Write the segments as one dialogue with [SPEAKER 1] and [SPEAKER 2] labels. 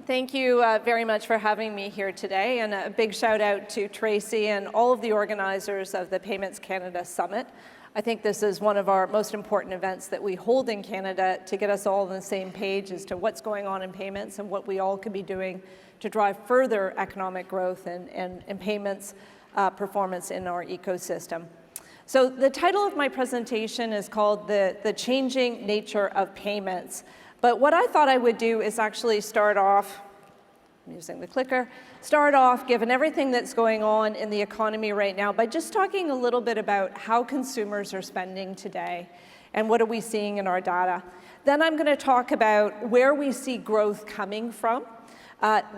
[SPEAKER 1] Thank you very much for having me here today, and a big shout out to Tracy and all of the organizers of the Payments Canada Summit. I think this is one of our most important events that we hold in Canada to get us all on the same page as to what's going on in payments and what we all can be doing to drive further economic growth and payments performance in our ecosystem. So the title of my presentation is called The Changing Nature of Payments. But what I thought I would do is actually start off, I'm using the clicker, given everything that's going on in the economy right now, by just talking a little bit about how consumers are spending today and what are we seeing in our data. Then I'm going to talk about where we see growth coming from.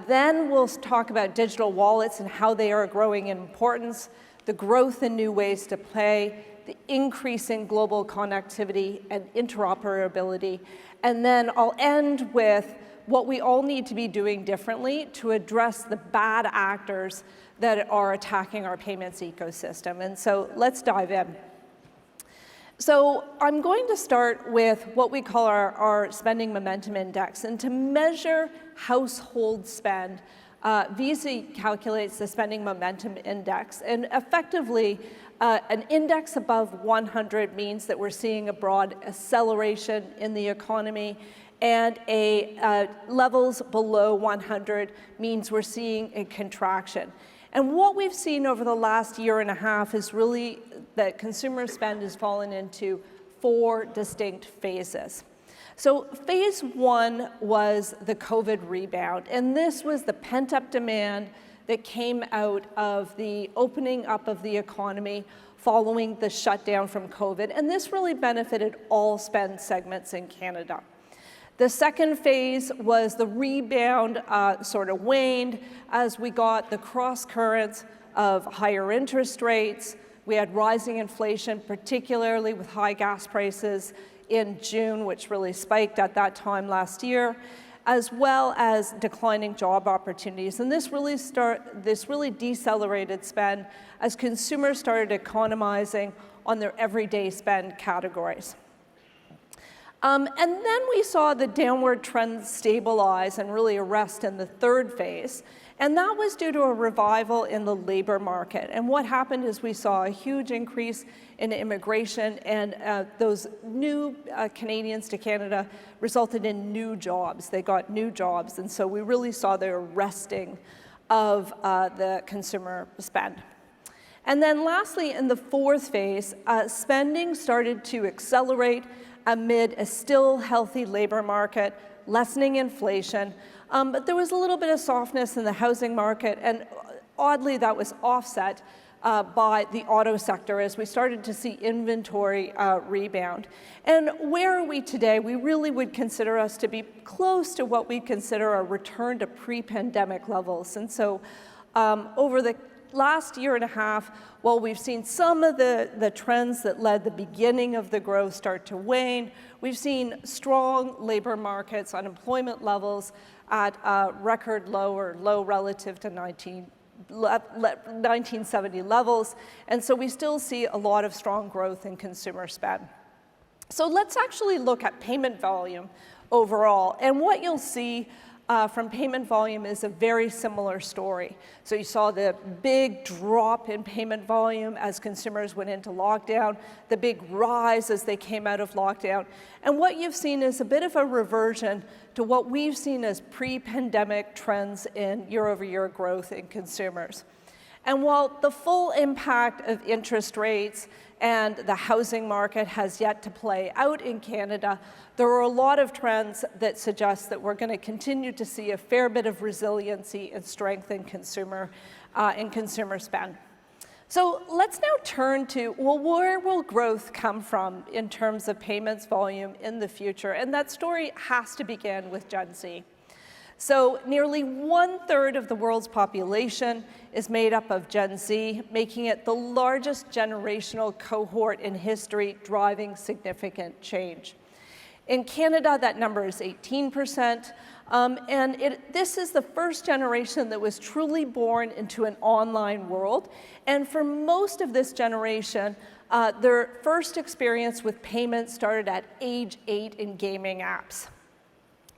[SPEAKER 1] Then we'll talk about digital wallets and how they are growing in importance, the growth in new ways to pay, the increase in global connectivity and interoperability. And then I'll end with what we all need to be doing differently to address the bad actors that are attacking our payments ecosystem. And so let's dive in. So I'm going to start with what we call our spending momentum index. And to measure household spend, Visa calculates the spending momentum index. And effectively, an index above 100 means that we're seeing a broad acceleration in the economy, and levels below 100 means we're seeing a contraction. And what we've seen over the last year and a half is really that consumer spend has fallen into 4 distinct phases. So phase 1 was the COVID rebound, and this was the pent-up demand that came out of the opening up of the economy following the shutdown from COVID, and this really benefited all spend segments in Canada. The second phase was the rebound sort of waned as we got the cross currents of higher interest rates. We had rising inflation, particularly with high gas prices in June, which really spiked at that time last year, as well as declining job opportunities. And this really decelerated spend as consumers started economizing on their everyday spend categories. And then we saw the downward trend stabilize and really arrest in the third phase. And that was due to a revival in the labor market. And what happened is we saw a huge increase in immigration, and those new Canadians to Canada resulted in new jobs. They got new jobs, and so we really saw the arresting of the consumer spend. And then lastly, in the fourth phase, spending started to accelerate amid a still healthy labor market, lessening inflation, but there was a little bit of softness in the housing market, and oddly that was offset by the auto sector as we started to see inventory rebound. And where are we today? We really would consider us to be close to what we consider a return to pre-pandemic levels. And so over the last year and a half, while we've seen some of the trends that led the beginning of the growth start to wane, we've seen strong labor markets, unemployment levels at record low or low relative to 1970 levels. And so we still see a lot of strong growth in consumer spend. So let's actually look at payment volume overall. And what you'll see from payment volume is a very similar story. So you saw the big drop in payment volume as consumers went into lockdown, the big rise as they came out of lockdown. And what you've seen is a bit of a reversion to what we've seen as pre-pandemic trends in year-over-year growth in consumers. And while the full impact of interest rates and the housing market has yet to play out in Canada, there are a lot of trends that suggest that we're going to continue to see a fair bit of resiliency and strength in consumer spend. So let's now turn to, well, where will growth come from in terms of payments volume in the future? And that story has to begin with Gen Z. So nearly 1/3 of the world's population is made up of Gen Z, making it the largest generational cohort in history, driving significant change. In Canada, that number is 18%, and this is the first generation that was truly born into an online world. And for most of this generation, their first experience with payments started at age 8 in gaming apps.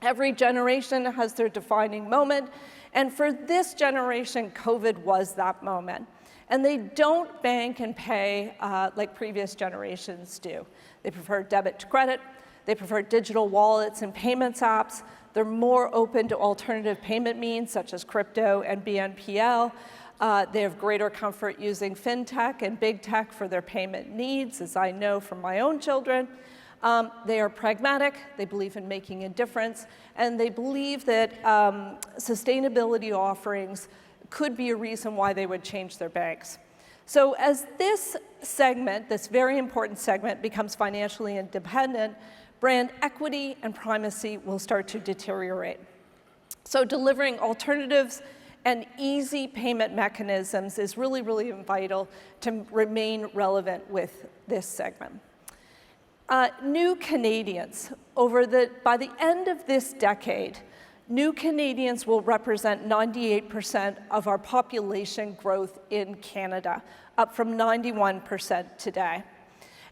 [SPEAKER 1] Every generation has their defining moment, and for this generation, COVID was that moment. And they don't bank and pay like previous generations do. They prefer debit to credit, they prefer digital wallets and payments apps, they're more open to alternative payment means such as crypto and BNPL. They have greater comfort using fintech and big tech for their payment needs, as I know from my own children. They are pragmatic, they believe in making a difference, and they believe that sustainability offerings could be a reason why they would change their banks. So as this segment, this very important segment, becomes financially independent, brand equity and primacy will start to deteriorate. So delivering alternatives and easy payment mechanisms is really, really vital to remain relevant with this segment. New Canadians, by the end of this decade, new Canadians will represent 98% of our population growth in Canada, up from 91% today.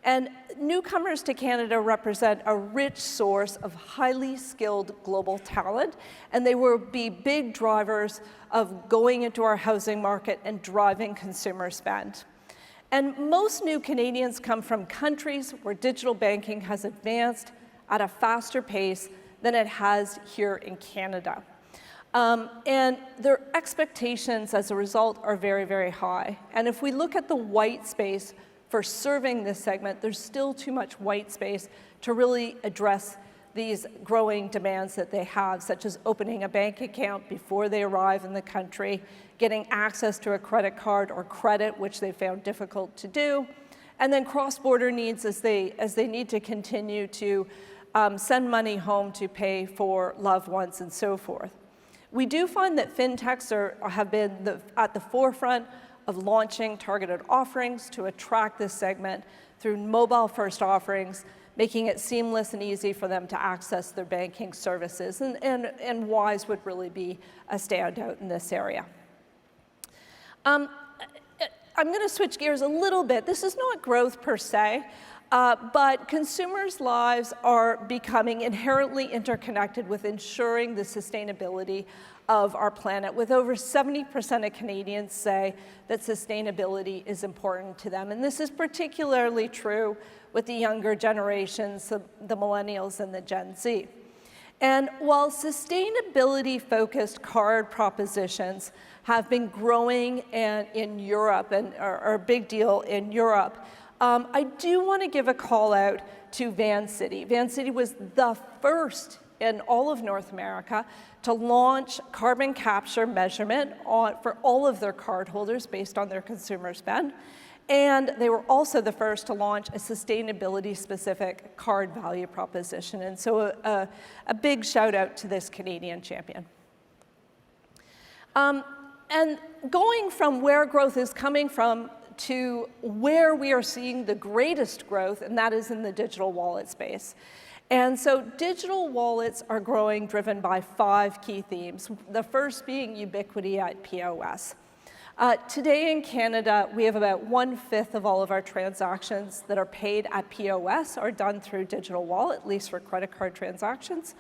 [SPEAKER 1] And newcomers to Canada represent a rich source of highly skilled global talent, and they will be big drivers of going into our housing market and driving consumer spend. And most new Canadians come from countries where digital banking has advanced at a faster pace than it has here in Canada. And their expectations as a result are very, very high. And if we look at the white space for serving this segment, there's still too much white space to really address these growing demands that they have, such as opening a bank account before they arrive in the country, getting access to a credit card or credit, which they found difficult to do, and then cross-border needs as they need to continue to send money home to pay for loved ones and so forth. We do find that fintechs have been at the forefront of launching targeted offerings to attract this segment through mobile-first offerings, making it seamless and easy for them to access their banking services. And Wise would really be a standout in this area. I'm going to switch gears a little bit. This is not growth per se, but consumers' lives are becoming inherently interconnected with ensuring the sustainability of our planet, with over 70% of Canadians say that sustainability is important to them. And this is particularly true with the younger generations, the millennials and the Gen Z. And while sustainability-focused card propositions have been growing in Europe and are a big deal in Europe, I do want to give a call out to Vancity. Vancity was the first in all of North America to launch carbon capture measurement for all of their cardholders based on their consumer spend. And they were also the first to launch a sustainability-specific card value proposition. And so a big shout out to this Canadian champion. And going from where growth is coming from to where we are seeing the greatest growth, and that is in the digital wallet space. And so digital wallets are growing, driven by 5 key themes, the first being ubiquity at POS. Today in Canada, we have about 1/5 of all of our transactions that are paid at POS are done through digital wallet, at least for credit card transactions.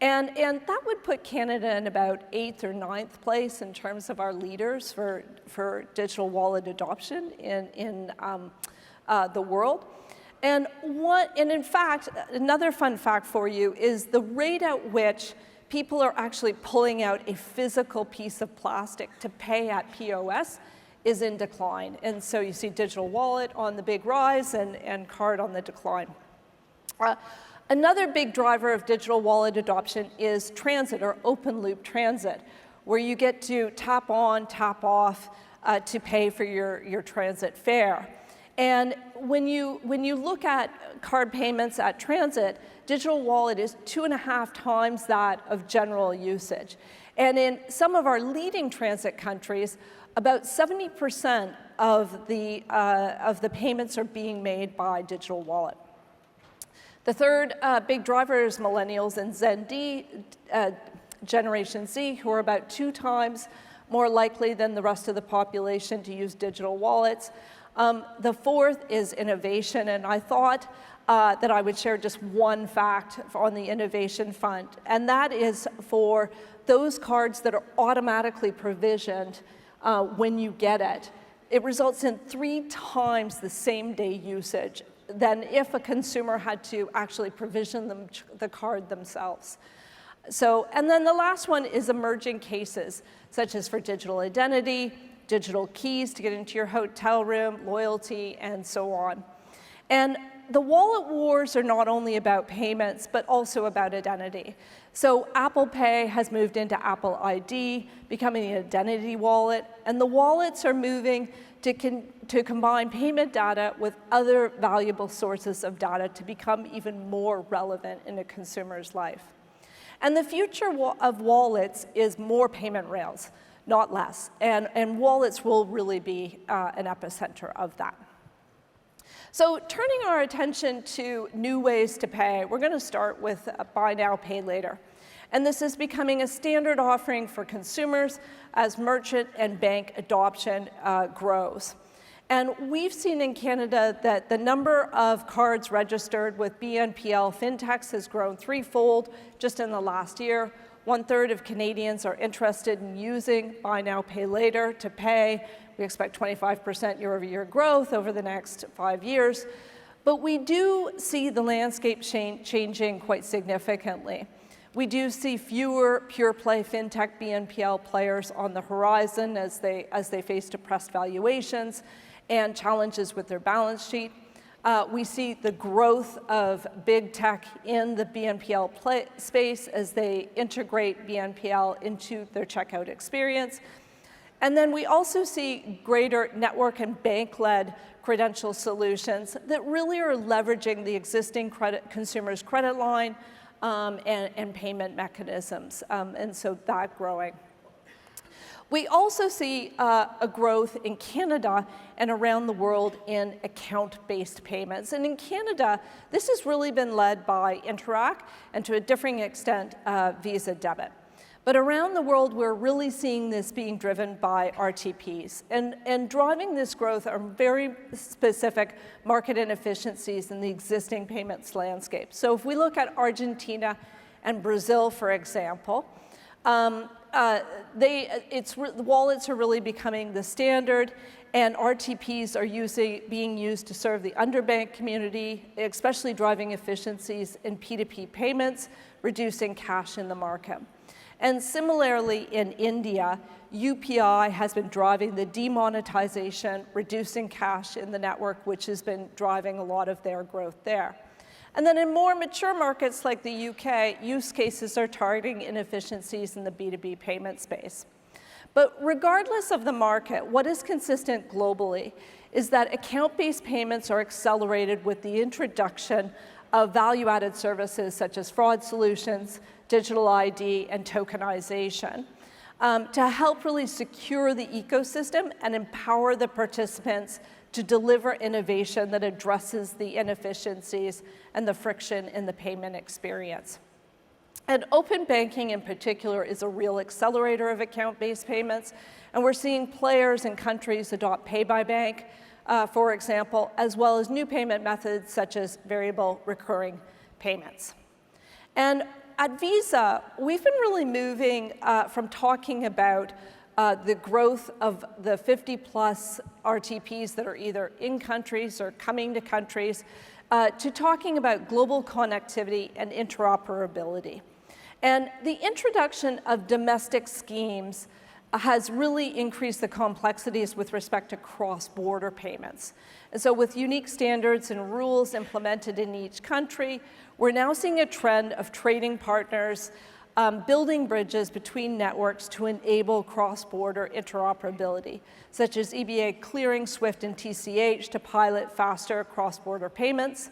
[SPEAKER 1] And that would put Canada in about 8th or 9th place in terms of our leaders for digital wallet adoption in the world. And in fact, another fun fact for you is the rate at which people are actually pulling out a physical piece of plastic to pay at POS is in decline. And so you see digital wallet on the big rise and card on the decline. Another big driver of digital wallet adoption is transit, or open loop transit, where you get to tap on, tap off to pay for your transit fare. And when you look at card payments at transit, digital wallet is 2.5 times that of general usage. And in some of our leading transit countries, about 70% of the payments are being made by digital wallet. The third big driver is millennials and Generation Z, who are about 2 times more likely than the rest of the population to use digital wallets. The fourth is innovation, and I thought that I would share just one fact on the innovation front, and that is for those cards that are automatically provisioned when you get it. It results in 3 times the same-day usage than if a consumer had to actually provision the card themselves. So, and then the last one is emerging cases, such as for digital identity, digital keys to get into your hotel room, loyalty, and so on. And the wallet wars are not only about payments, but also about identity. So Apple Pay has moved into Apple ID, becoming an identity wallet, and the wallets are moving to combine payment data with other valuable sources of data to become even more relevant in a consumer's life. And the future of wallets is more payment rails, not less, and wallets will really be an epicenter of that. So turning our attention to new ways to pay, we're going to start with buy now, pay later. And this is becoming a standard offering for consumers as merchant and bank adoption grows. And we've seen in Canada that the number of cards registered with BNPL fintechs has grown 3-fold just in the last year. 1/3 of Canadians are interested in using buy now, pay later to pay. We expect 25% year-over-year growth over the next 5 years. But we do see the landscape changing quite significantly. We do see fewer pure-play fintech BNPL players on the horizon as they face depressed valuations and challenges with their balance sheet. We see the growth of big tech in the BNPL space as they integrate BNPL into their checkout experience. And then we also see greater network and bank-led credential solutions that really are leveraging the existing consumer's credit line and payment mechanisms, and so that growing. We also see a growth in Canada and around the world in account-based payments. And in Canada, this has really been led by Interac and to a differing extent, Visa debit. But around the world, we're really seeing this being driven by RTPs. And driving this growth are very specific market inefficiencies in the existing payments landscape. So if we look at Argentina and Brazil, for example, wallets are really becoming the standard, and RTPs are being used to serve the underbanked community, especially driving efficiencies in P2P payments, reducing cash in the market. And similarly in India, UPI has been driving the demonetization, reducing cash in the network, which has been driving a lot of their growth there. And then in more mature markets like the UK, use cases are targeting inefficiencies in the B2B payment space. But regardless of the market, what is consistent globally is that account-based payments are accelerated with the introduction of value-added services such as fraud solutions, digital ID, and tokenization to help really secure the ecosystem and empower the participants to deliver innovation that addresses the inefficiencies and the friction in the payment experience. And open banking in particular is a real accelerator of account-based payments, and we're seeing players in countries adopt pay by bank, for example, as well as new payment methods such as variable recurring payments. And at Visa, we've been really moving from talking about the growth of the 50+ RTPs that are either in countries or coming to countries, to talking about global connectivity and interoperability. And the introduction of domestic schemes has really increased the complexities with respect to cross-border payments. And so with unique standards and rules implemented in each country, we're now seeing a trend of trading partners building bridges between networks to enable cross-border interoperability, such as EBA clearing SWIFT and TCH to pilot faster cross-border payments.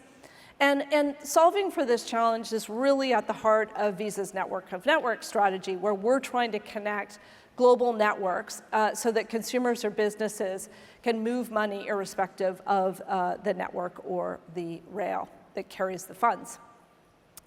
[SPEAKER 1] And solving for this challenge is really at the heart of Visa's network of networks strategy, where we're trying to connect global networks so that consumers or businesses can move money irrespective of the network or the rail that carries the funds.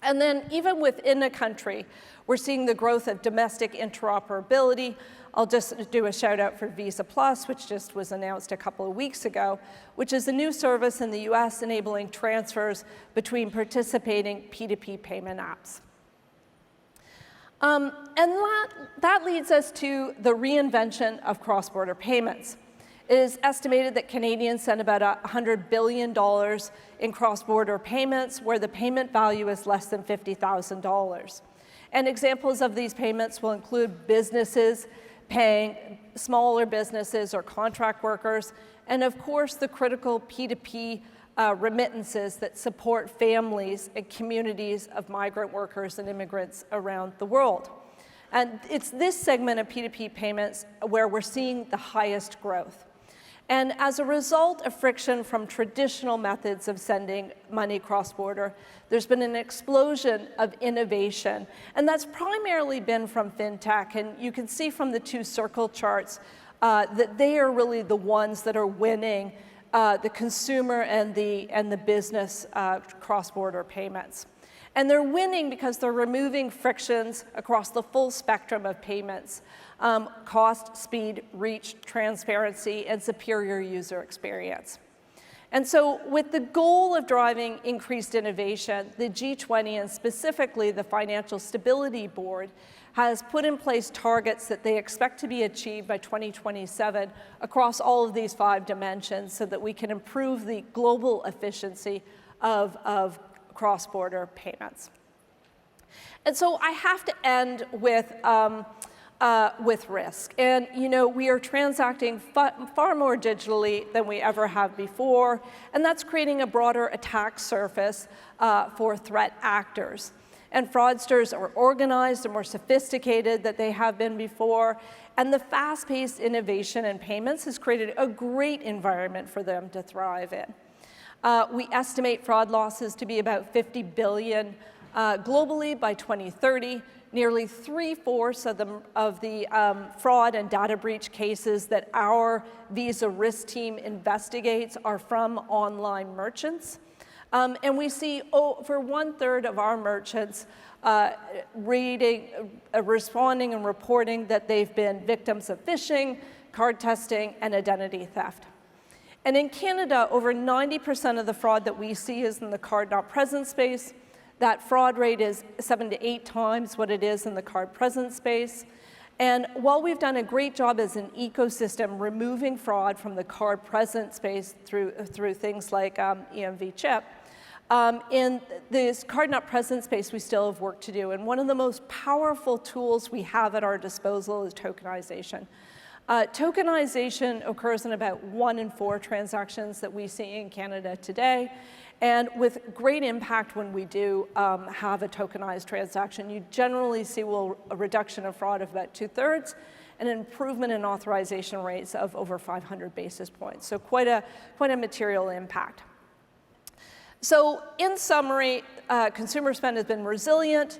[SPEAKER 1] And then even within a country, we're seeing the growth of domestic interoperability. I'll just do a shout out for Visa Plus, which just was announced a couple of weeks ago, which is a new service in the US enabling transfers between participating P2P payment apps. And that leads us to the reinvention of cross-border payments. It is estimated that Canadians send about $100 billion in cross-border payments, where the payment value is less than $50,000. And examples of these payments will include businesses paying smaller businesses or contract workers, and of course the critical P2P remittances that support families and communities of migrant workers and immigrants around the world. And it's this segment of P2P payments where we're seeing the highest growth. And as a result of friction from traditional methods of sending money cross-border, there's been an explosion of innovation. And that's primarily been from fintech. And you can see from the two circle charts that they are really the ones that are winning the consumer and the business cross-border payments. And they're winning because they're removing frictions across the full spectrum of payments. Cost, speed, reach, transparency, and superior user experience. And so with the goal of driving increased innovation, the G20 and specifically the Financial Stability Board has put in place targets that they expect to be achieved by 2027 across all of these 5 dimensions so that we can improve the global efficiency of cross-border payments. And so I have to end with risk. And we are transacting far more digitally than we ever have before, and that's creating a broader attack surface for threat actors. And fraudsters are organized and more sophisticated than they have been before, and the fast-paced innovation in payments has created a great environment for them to thrive in. We estimate fraud losses to be about $50 billion globally by 2030. Nearly 3/4 of the fraud and data breach cases that our Visa risk team investigates are from online merchants. And we see over 1/3 of our merchants responding and reporting that they've been victims of phishing, card testing, and identity theft. And in Canada, over 90% of the fraud that we see is in the card not present space. That fraud rate is 7 to 8 times what it is in the card present space. And while we've done a great job as an ecosystem removing fraud from the card present space through things like EMV chip, in this card not present space, we still have work to do. And one of the most powerful tools we have at our disposal is tokenization. Tokenization occurs in about 1 in 4 transactions that we see in Canada today. And with great impact when we do have a tokenized transaction, you generally see a reduction of fraud of about 2/3 and an improvement in authorization rates of over 500 basis points. So quite a material impact. So in summary, consumer spend has been resilient.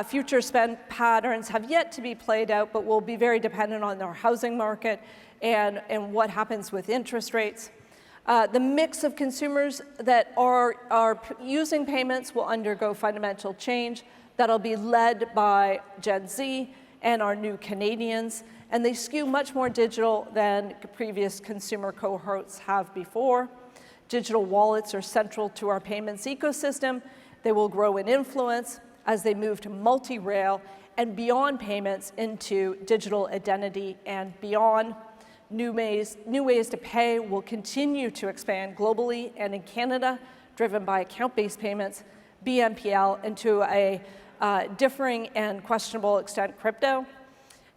[SPEAKER 1] Future spend patterns have yet to be played out, but will be very dependent on our housing market and what happens with interest rates. The mix of consumers that are using payments will undergo fundamental change. That'll be led by Gen Z and our new Canadians, and they skew much more digital than previous consumer cohorts have before. Digital wallets are central to our payments ecosystem. They will grow in influence as they move to multi-rail and beyond payments into digital identity and beyond. New ways to pay will continue to expand globally and in Canada, driven by account-based payments, BNPL, and to a differing and questionable extent crypto.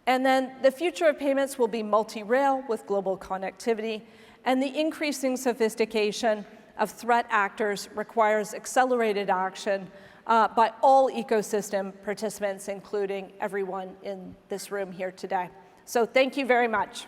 [SPEAKER 1] And then the future of payments will be multi-rail with global connectivity, and the increasing sophistication of threat actors requires accelerated action by all ecosystem participants, including everyone in this room here today. So thank you very much.